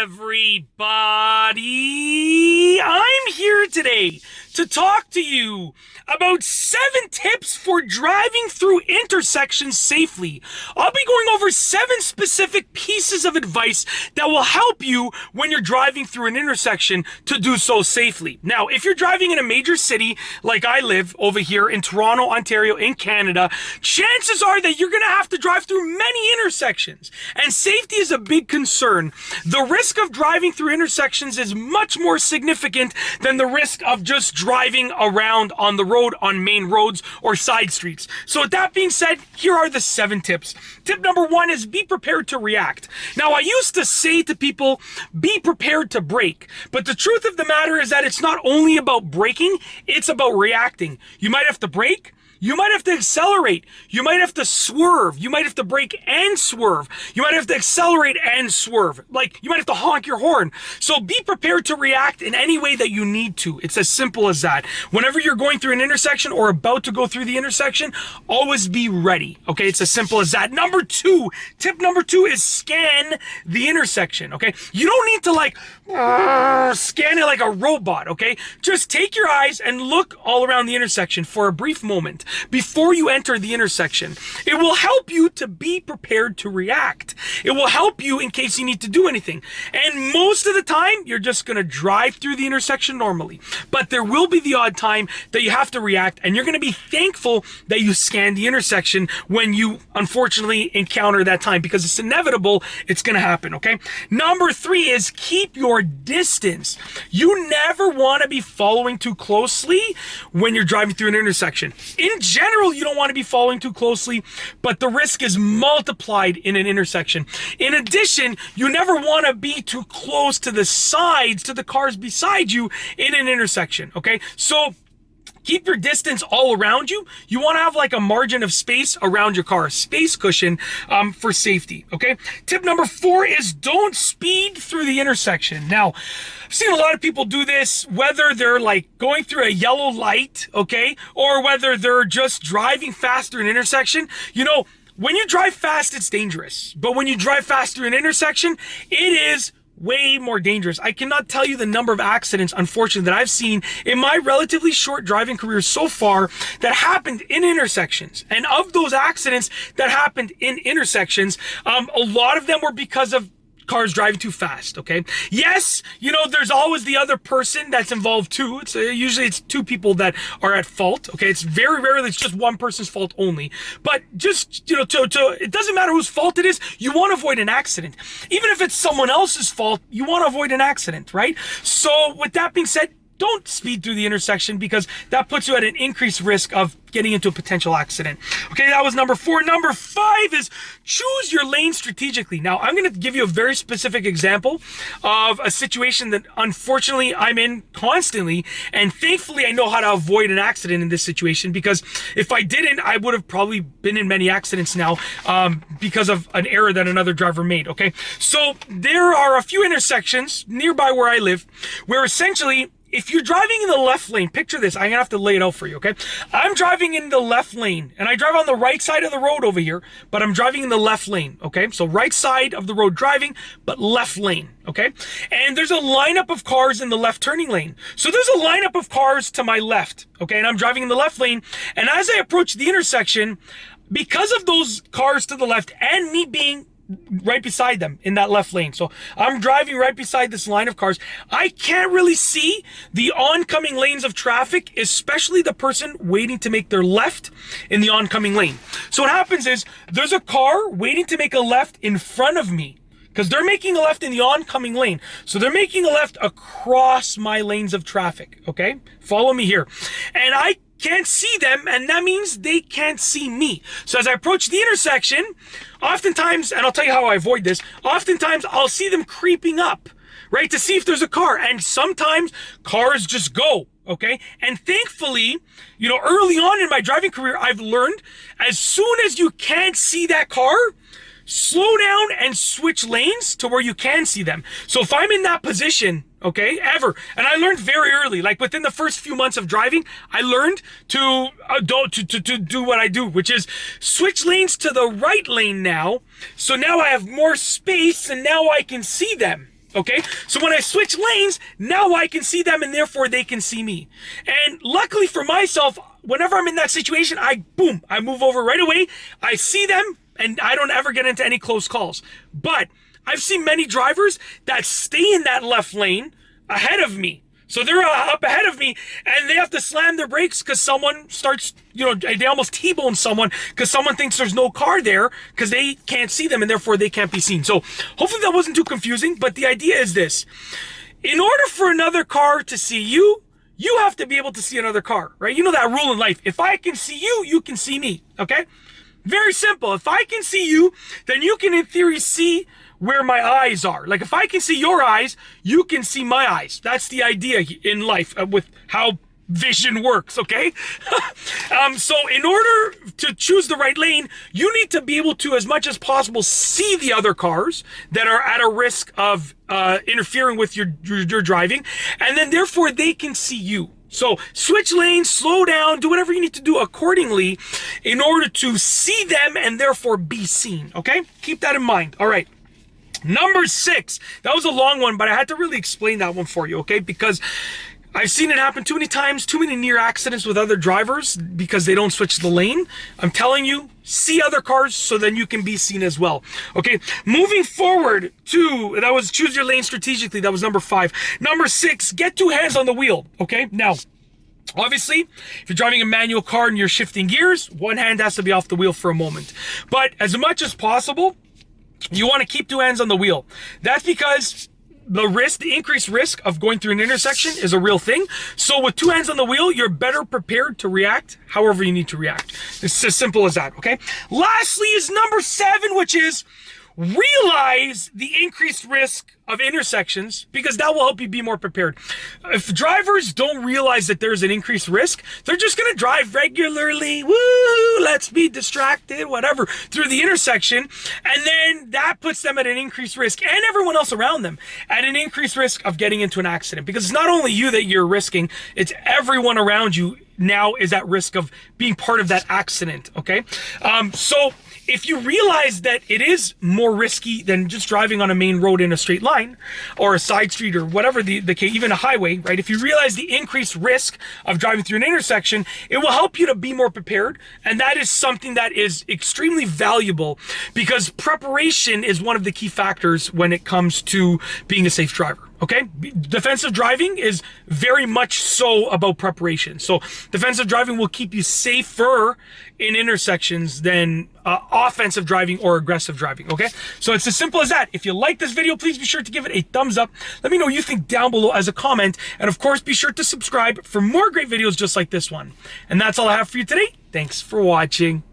everybody. I'm here today to talk to you about 7 tips for driving through intersections safely. I'll be going over 7 specific pieces of advice that will help you when you're driving through an intersection to do so safely. Now, if you're driving in a major city like I live over here in Toronto, Ontario, in Canada, chances are that you're going to have to drive through many intersections, and safety is a big concern. The risk of driving through intersections is much more significant than the risk of just driving around on the road on main roads or side streets. So with that being said, here are the 7 tips. Tip number 1 is be prepared to react. Now, I used to say to people, be prepared to brake. But the truth of the matter is that it's not only about braking, it's about reacting. You might have to brake. You might have to accelerate. You might have to swerve. You might have to brake and swerve. You might have to accelerate and swerve. Like, you might have to honk your horn. So be prepared to react in any way that you need to. It's as simple as that. Whenever you're going through an intersection or about to go through the intersection, always be ready. Okay, it's as simple as that. Tip number 2 is scan the intersection. Okay, you don't need to scan it like a robot. Okay, just take your eyes and look all around the intersection for a brief moment before you enter the intersection. It will help you to be prepared to react. It will help you in case you need to do anything. And most of the time, you're just going to drive through the intersection normally. But there will be the odd time that you have to react, and you're going to be thankful that you scanned the intersection when you unfortunately encounter that time, because it's inevitable. It's going to happen, okay? Number 3 is keep your distance. You never want to be following too closely when you're driving through an intersection. In general, you don't want to be following too closely, but the risk is multiplied in an intersection. In addition, you never want to be too close to the sides, to the cars beside you in an intersection, okay? So keep your distance all around you. You want to have like a margin of space around your car, a space cushion for safety, okay? Tip number 4 is don't speed through the intersection. Now, I've seen a lot of people do this, whether they're like going through a yellow light, okay, or whether they're just driving fast through an intersection. You know, when you drive fast, it's dangerous. But when you drive fast through an intersection, it is way more dangerous. I cannot tell you the number of accidents, unfortunately, that I've seen in my relatively short driving career so far that happened in intersections. And of those accidents that happened in intersections, a lot of them were because of cars driving too fast, okay? Yes, you know, there's always the other person that's involved too. It's usually it's 2 people that are at fault, okay? It's very rarely it's just one person's fault only. But just, you know, it doesn't matter whose fault it is, you want to avoid an accident. Even if it's someone else's fault, you want to avoid an accident, right? So with that being said, don't speed through the intersection, because that puts you at an increased risk of getting into a potential accident. Okay, that was number 4. Number 5 is choose your lane strategically. Now, I'm going to give you a very specific example of a situation that unfortunately I'm in constantly, and thankfully I know how to avoid an accident in this situation, because if I didn't, I would have probably been in many accidents now because of an error that another driver made, okay? So there are a few intersections nearby where I live where essentially, if you're driving in the left lane, picture this, I'm gonna have to lay it out for you, okay? I'm driving in the left lane, and I drive on the right side of the road over here, but I'm driving in the left lane, okay? So right side of the road driving, but left lane, okay? And there's a lineup of cars in the left turning lane. So there's a lineup of cars to my left, okay? And I'm driving in the left lane, and as I approach the intersection, because of those cars to the left and me being right beside them in that left lane, so I'm driving right beside this line of cars, I can't really see the oncoming lanes of traffic, especially the person waiting to make their left in the oncoming lane. So what happens is there's a car waiting to make a left in front of me, because they're making a left in the oncoming lane. So they're making a left across my lanes of traffic, okay? Follow me here. And I can't see them, and that means they can't see me. So as I approach the intersection, oftentimes, and I'll tell you how I avoid this, oftentimes I'll see them creeping up, right, to see if there's a car. And sometimes cars just go, okay? And thankfully, you know, early on in my driving career, I've learned as soon as you can't see that car, slow down and switch lanes to where you can see them. So if I'm in that position, okay, and I learned very early, like within the first few months of driving, I learned to do what I do, which is switch lanes to the right lane now. So now I have more space and now I can see them. Okay, so when I switch lanes, now I can see them and therefore they can see me. And luckily for myself, whenever I'm in that situation, I move over right away. I see them and I don't ever get into any close calls. But I've seen many drivers that stay in that left lane ahead of me. So they're up ahead of me and they have to slam their brakes because someone starts, they almost T-bone someone because someone thinks there's no car there because they can't see them and therefore they can't be seen. So hopefully that wasn't too confusing, but the idea is this. In order for another car to see you, you have to be able to see another car, right? You know that rule in life. If I can see you, you can see me, okay? Very simple. If I can see you, then you can in theory see where my eyes are. Like if I can see your eyes, you can see my eyes. That's the idea in life with how vision works, okay? So in order to choose the right lane, you need to be able to, as much as possible, see the other cars that are at a risk of interfering with your driving, and then therefore they can see you. So switch lanes, slow down, do whatever you need to do accordingly in order to see them and therefore be seen, okay? Keep that in mind. All right. Number 6. That was a long one, but I had to really explain that one for you, okay? Because I've seen it happen too many times, too many near accidents with other drivers because they don't switch the lane. I'm telling you, see other cars so then you can be seen as well. Okay, moving forward to, that was choose your lane strategically. That was number 5. Number 6, get 2 hands on the wheel. Okay, now, obviously, if you're driving a manual car and you're shifting gears, one hand has to be off the wheel for a moment. But as much as possible, you want to keep 2 hands on the wheel. That's because the increased risk of going through an intersection is a real thing. So with 2 hands on the wheel, you're better prepared to react however you need to react. It's as simple as that, okay? Lastly is number 7, which is realize the increased risk of intersections because that will help you be more prepared. If drivers don't realize that there's an increased risk, they're just going to drive regularly, woo, let's be distracted, whatever, through the intersection. And then that puts them at an increased risk and everyone else around them at an increased risk of getting into an accident because it's not only you that you're risking, it's everyone around you now is at risk of being part of that accident, okay? So if you realize that it is more risky than just driving on a main road in a straight line or a side street or whatever the case, even a highway, right? If you realize the increased risk of driving through an intersection, it will help you to be more prepared. And that is something that is extremely valuable because preparation is one of the key factors when it comes to being a safe driver. Okay, defensive driving is very much so about preparation. So defensive driving will keep you safer in intersections than offensive driving or aggressive driving, okay? So it's as simple as that. If you like this video, please be sure to give it a thumbs up. Let me know what you think down below as a comment. And of course, be sure to subscribe for more great videos just like this one. And that's all I have for you today. Thanks for watching.